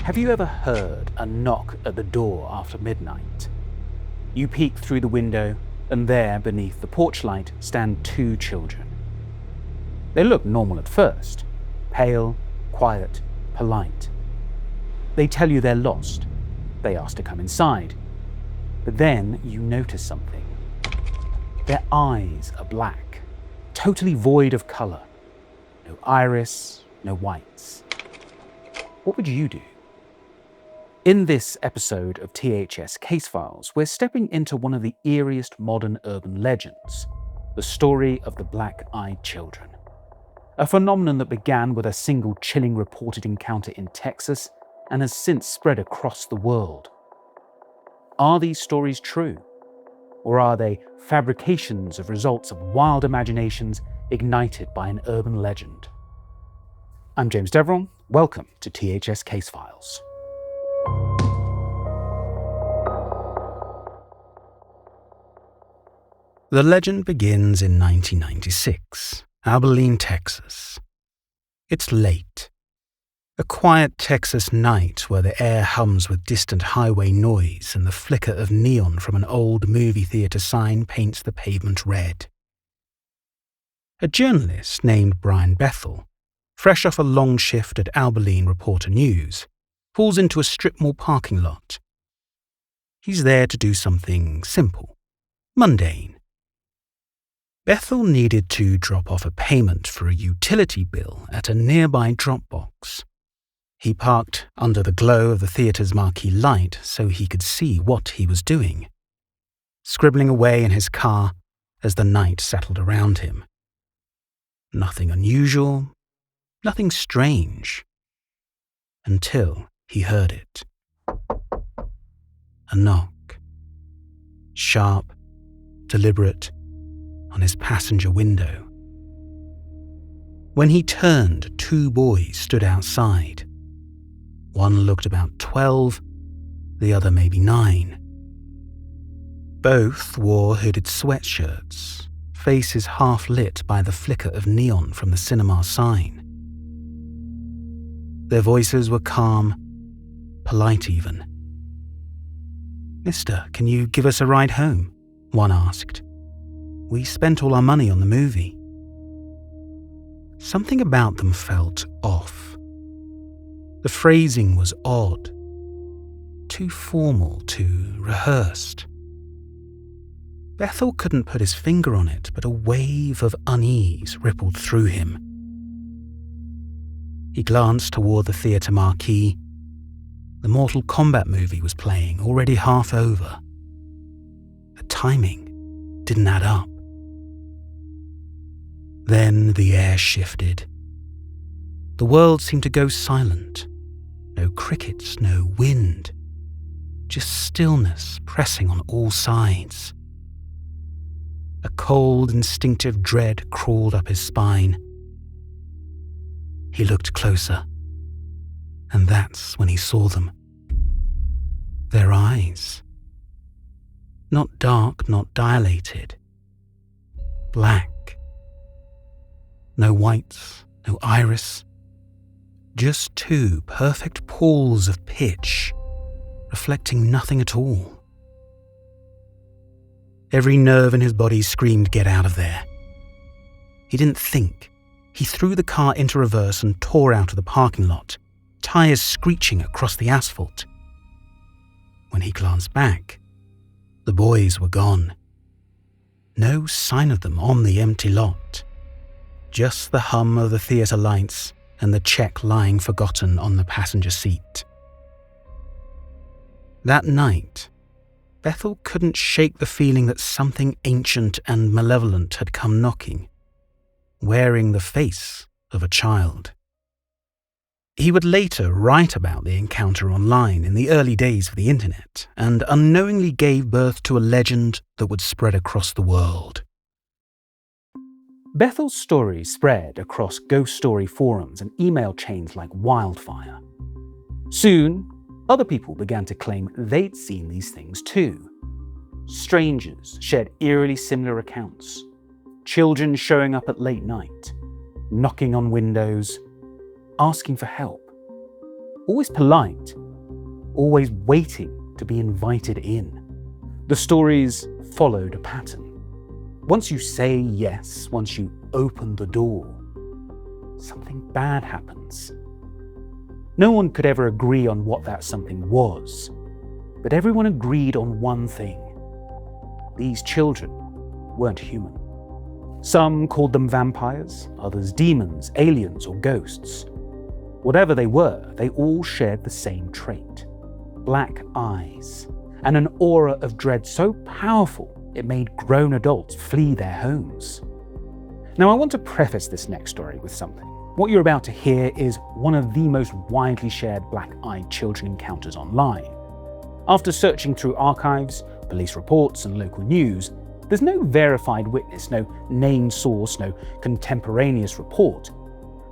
Have you ever heard a knock at the door after midnight? You peek through the window, and there, beneath the porch light, stand two children. They look normal at first, pale, quiet, polite. They tell you they're lost. They ask to come inside. But then you notice something. Their eyes are black, totally void of color. No iris, no whites. What would you do? In this episode of THS Case Files, we're stepping into one of the eeriest modern urban legends, the story of the black-eyed children. A phenomenon that began with a single chilling reported encounter in Texas and has since spread across the world. Are these stories true? Or are they fabrications of results of wild imaginations ignited by an urban legend? I'm James Deveron. Welcome to THS Case Files. The legend begins in 1996, Abilene, Texas. It's late. A quiet Texas night where the air hums with distant highway noise and the flicker of neon from an old movie theater sign paints the pavement red. A journalist named Bethel, fresh off a long shift at Abilene Reporter News, pulls into a strip mall parking lot. He's there to do something simple, mundane. Bethel needed to drop off a payment for a utility bill at a nearby drop box. He parked under the glow of the theater's marquee light so he could see what he was doing, scribbling away in his car as the night settled around him. Nothing unusual, nothing strange, until he heard it. A knock. Sharp, deliberate, on his passenger window. When he turned, two boys stood outside. One looked about 12, the other maybe 9. Both wore hooded sweatshirts, faces half lit by the flicker of neon from the cinema sign. Their voices were calm, polite even. "Mister, can you give us a ride home?" one asked. "We spent all our money on the movie." Something about them felt off. The phrasing was odd, too formal, too rehearsed. Bethel couldn't put his finger on it, but a wave of unease rippled through him. He glanced toward the theater marquee. The Mortal Kombat movie was playing, already half over. The timing didn't add up. Then the air shifted. The world seemed to go silent. No crickets, no wind. Just stillness pressing on all sides. A cold, instinctive dread crawled up his spine. He looked closer, and that's when he saw them. Their eyes. Not dark, not dilated. Black. No whites, no iris. Just two perfect pools of pitch, reflecting nothing at all. Every nerve in his body screamed, "Get out of there." He didn't think. He threw the car into reverse and tore out of the parking lot, tires screeching across the asphalt. When he glanced back, the boys were gone. No sign of them on the empty lot. Just the hum of the theater lights and the check lying forgotten on the passenger seat. That night, Bethel couldn't shake the feeling that something ancient and malevolent had come knocking, wearing the face of a child. He would later write about the encounter online in the early days of the internet, and unknowingly gave birth to a legend that would spread across the world. Bethel's story spread across ghost story forums and email chains like wildfire. Soon, other people began to claim they'd seen these things too. Strangers shared eerily similar accounts. Children showing up at late night, knocking on windows, asking for help. always polite, always waiting to be invited in. The stories followed a pattern. Once you say yes, once you open the door, something bad happens. No one could ever agree on what that something was, but everyone agreed on one thing. These children weren't human. Some called them vampires, others demons, aliens, or ghosts. Whatever they were, they all shared the same trait: black eyes, and an aura of dread so powerful it made grown adults flee their homes. Now, I want to preface this next story with something. What you're about to hear is one of the most widely shared black-eyed children encounters online. After searching through archives, police reports, and local news, there's no verified witness, no named source, no contemporaneous report.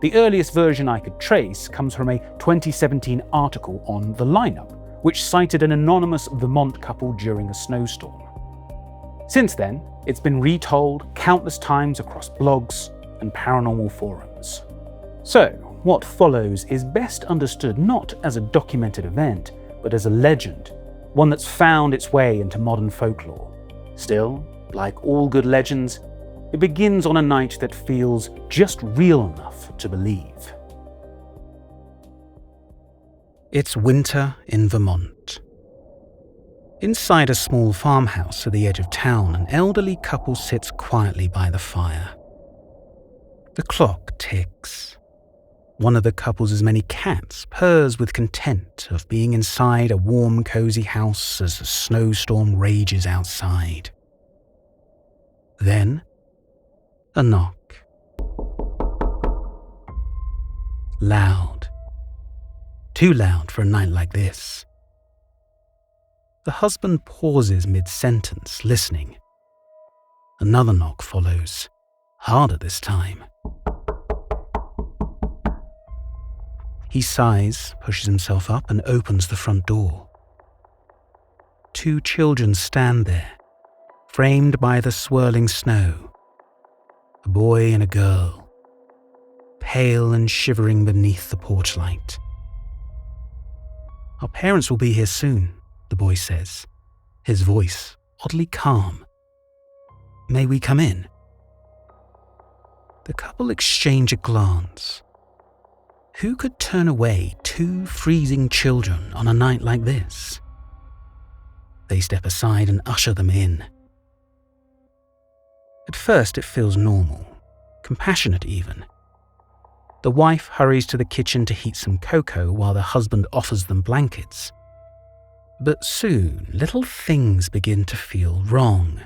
The earliest version I could trace comes from a 2017 article on The Lineup, which cited an anonymous Vermont couple during a snowstorm. Since then, it's been retold countless times across blogs and paranormal forums. So, what follows is best understood not as a documented event, but as a legend, one that's found its way into modern folklore. Still, like all good legends, it begins on a night that feels just real enough to believe. It's winter in Vermont. Inside a small farmhouse at the edge of town, an elderly couple sits quietly by the fire. The clock ticks. One of the couple's many cats purrs with content of being inside a warm, cozy house as a snowstorm rages outside. Then, a knock. Loud. Too loud for a night like this. The husband pauses mid-sentence, listening. Another knock follows, harder this time. He sighs, pushes himself up, and opens the front door. 2 children stand there, framed by the swirling snow. A boy and a girl, pale and shivering beneath the porch light. "Our parents will be here soon," the boy says, his voice oddly calm. "May we come in?" The couple exchange a glance. Who could turn away 2 freezing children on a night like this? They step aside and usher them in. At first it feels normal, compassionate even. The wife hurries to the kitchen to heat some cocoa while the husband offers them blankets. But soon, little things begin to feel wrong.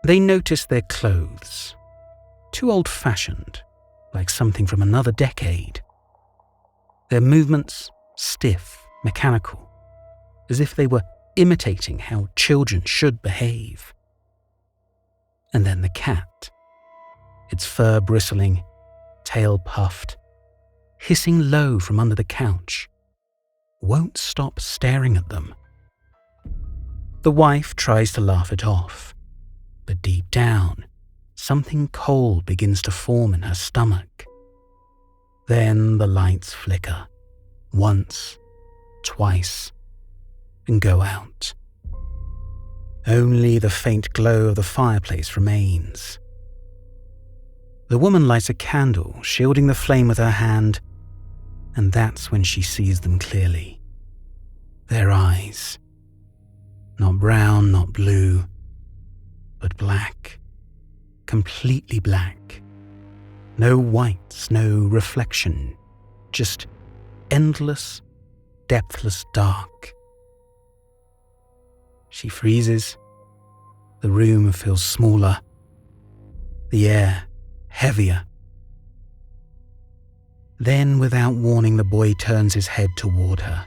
They notice their clothes, too old-fashioned, like something from another decade. Their movements stiff, mechanical, as if they were imitating how children should behave. And then the cat, its fur bristling, tail puffed, hissing low from under the couch, won't stop staring at them. The wife tries to laugh it off, but deep down, something cold begins to form in her stomach. Then the lights flicker, once, twice, and go out. Only the faint glow of the fireplace remains. The woman lights a candle, shielding the flame with her hand, and that's when she sees them clearly. Their eyes. Not brown, not blue, but black. Completely black. No whites, no reflection. Just endless, depthless dark. She freezes. The room feels smaller. The air heavier. Then, without warning, the boy turns his head toward her.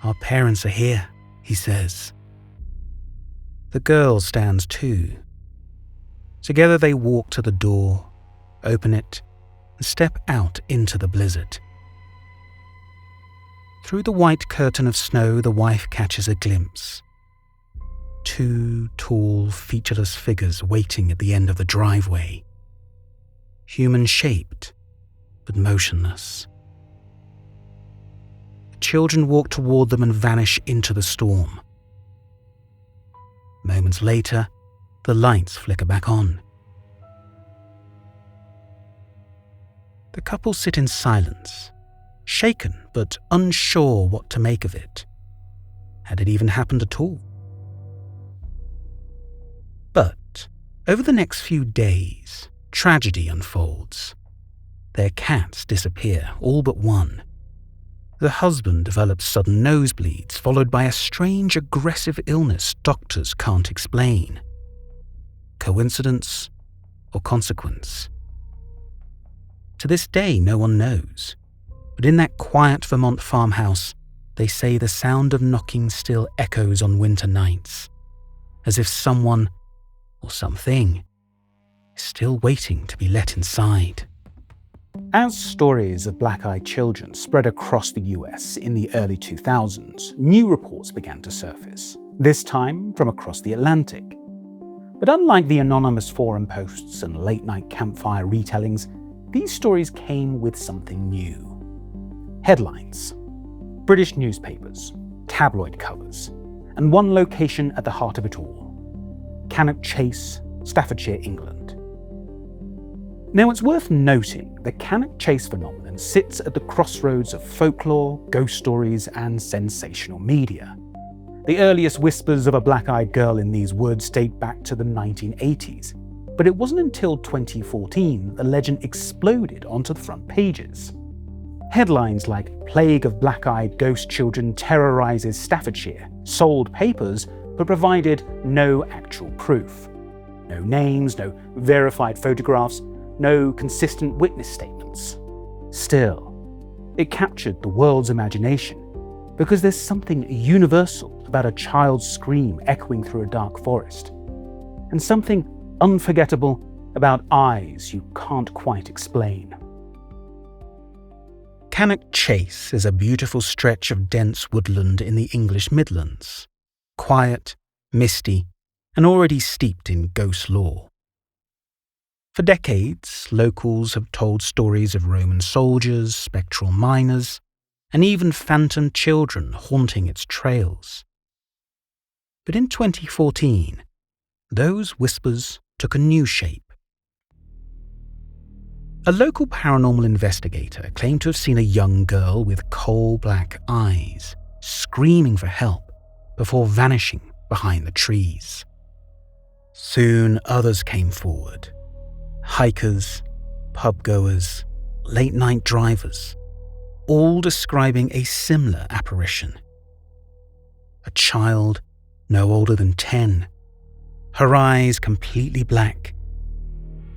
"Our parents are here," he says. The girl stands too. Together they walk to the door, open it, and step out into the blizzard. Through the white curtain of snow, the wife catches a glimpse. 2 tall, featureless figures waiting at the end of the driveway. Human-shaped, but motionless. children walk toward them and vanish into the storm. Moments later, the lights flicker back on. The couple sit in silence, shaken but unsure what to make of it. Had it even happened at all? But over the next few days, tragedy unfolds. Their cats disappear, all but one. The husband develops sudden nosebleeds, followed by a strange aggressive illness doctors can't explain. Coincidence or consequence? To this day, no one knows. But in that quiet Vermont farmhouse, they say the sound of knocking still echoes on winter nights, as if someone or something is still waiting to be let inside. As stories of black-eyed children spread across the US in the early 2000s, new reports began to surface, this time from across the Atlantic. But unlike the anonymous forum posts and late-night campfire retellings, these stories came with something new. Headlines, British newspapers, tabloid covers, and one location at the heart of it all: Cannock Chase, Staffordshire, England. Now, it's worth noting the Cannock Chase phenomenon sits at the crossroads of folklore, ghost stories, and sensational media. The earliest whispers of a black-eyed girl in these woods date back to the 1980s, but it wasn't until 2014 that the legend exploded onto the front pages. Headlines like "Plague of Black-Eyed Ghost Children Terrorizes Staffordshire" sold papers but provided no actual proof. No names, no verified photographs, no consistent witness statements. Still, it captured the world's imagination because there's something universal about a child's scream echoing through a dark forest, and something unforgettable about eyes you can't quite explain. Cannock Chase is a beautiful stretch of dense woodland in the English Midlands, quiet, misty, and already steeped in ghost lore. For decades, locals have told stories of Roman soldiers, spectral miners, and even phantom children haunting its trails. But in 2014, those whispers took a new shape. A local paranormal investigator claimed to have seen a young girl with coal-black eyes screaming for help before vanishing behind the trees. Soon others came forward. Hikers, pub-goers, late-night drivers, all describing a similar apparition. A child no older than 10, her eyes completely black,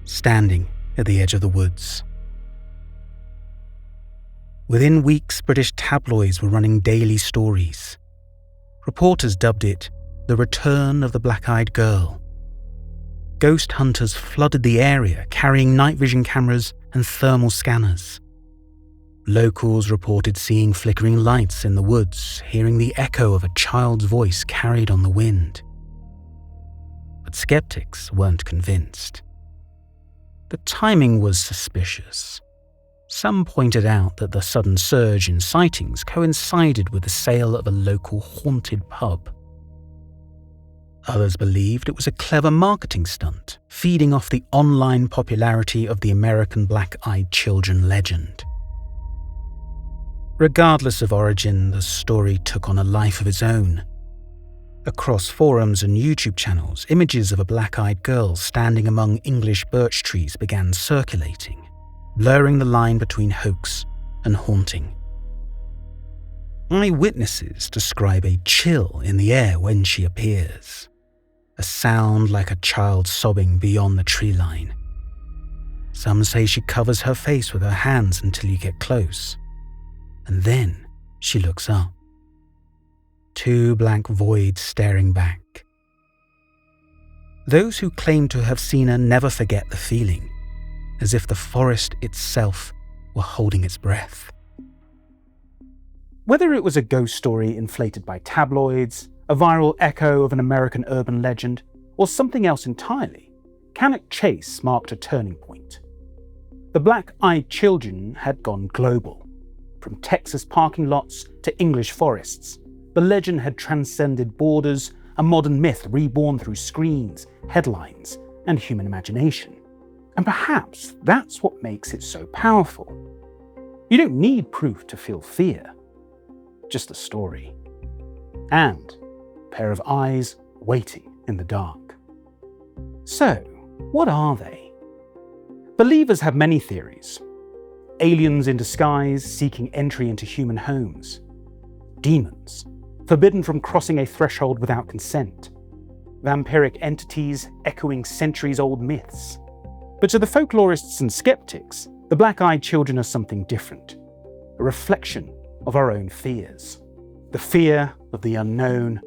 standing at the edge of the woods. Within weeks, British tabloids were running daily stories. Reporters dubbed it the return of the black-eyed girl. Ghost hunters flooded the area, carrying night vision cameras and thermal scanners. Locals reported seeing flickering lights in the woods, hearing the echo of a child's voice carried on the wind. But skeptics weren't convinced. The timing was suspicious. Some pointed out that the sudden surge in sightings coincided with the sale of a local haunted pub. Others believed it was a clever marketing stunt, feeding off the online popularity of the American black-eyed children legend. Regardless of origin, the story took on a life of its own. Across forums and YouTube channels, images of a black-eyed girl standing among English birch trees began circulating, blurring the line between hoax and haunting. Eyewitnesses describe a chill in the air when she appears, a sound like a child sobbing beyond the tree line. Some say she covers her face with her hands until you get close, and then she looks up. Two blank voids staring back. Those who claim to have seen her never forget the feeling, as if the forest itself were holding its breath. Whether it was a ghost story inflated by tabloids, a viral echo of an American urban legend, or something else entirely, Cannock Chase marked a turning point. The black-eyed children had gone global. From Texas parking lots to English forests, the legend had transcended borders, a modern myth reborn through screens, headlines, and human imagination. And perhaps that's what makes it so powerful. You don't need proof to feel fear, just a story. And a pair of eyes waiting in the dark. So, what are they? Believers have many theories. Aliens in disguise seeking entry into human homes. Demons, forbidden from crossing a threshold without consent. Vampiric entities echoing centuries-old myths. But to the folklorists and skeptics, the black-eyed children are something different. A reflection of our own fears. The fear of the unknown,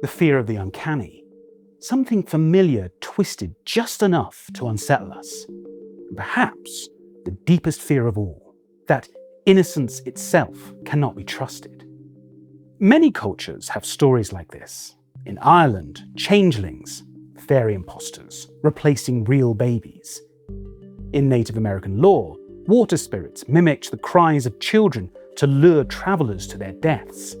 the fear of the uncanny. Something familiar twisted just enough to unsettle us. And perhaps the deepest fear of all, that innocence itself cannot be trusted. Many cultures have stories like this. In Ireland, changelings, fairy imposters, replacing real babies. In Native American lore, water spirits mimicked the cries of children to lure travelers to their deaths.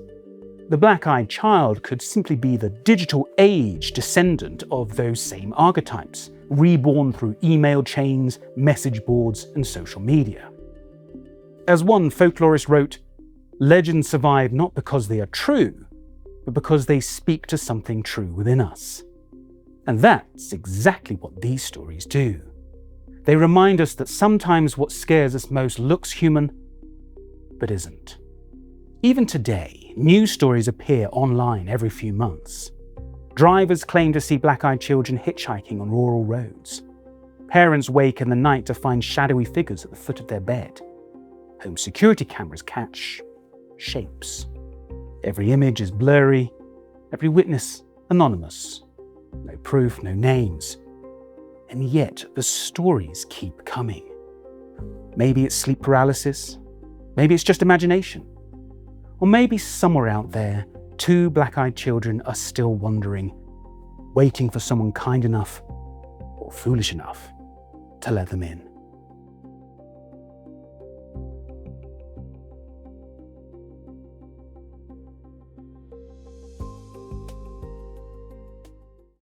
The black-eyed child could simply be the digital age descendant of those same archetypes, reborn through email chains, message boards, and social media. As one folklorist wrote, legends survive not because they are true, but because they speak to something true within us. And that's exactly what these stories do. They remind us that sometimes what scares us most looks human, but isn't. Even today, news stories appear online every few months. Drivers claim to see black-eyed children hitchhiking on rural roads. Parents wake in the night to find shadowy figures at the foot of their bed. Home security cameras catch shapes. Every image is blurry, every witness anonymous. No proof, no names. And yet the stories keep coming. Maybe it's sleep paralysis, maybe it's just imagination. Or maybe somewhere out there, two black-eyed children are still wandering, waiting for someone kind enough or foolish enough to let them in.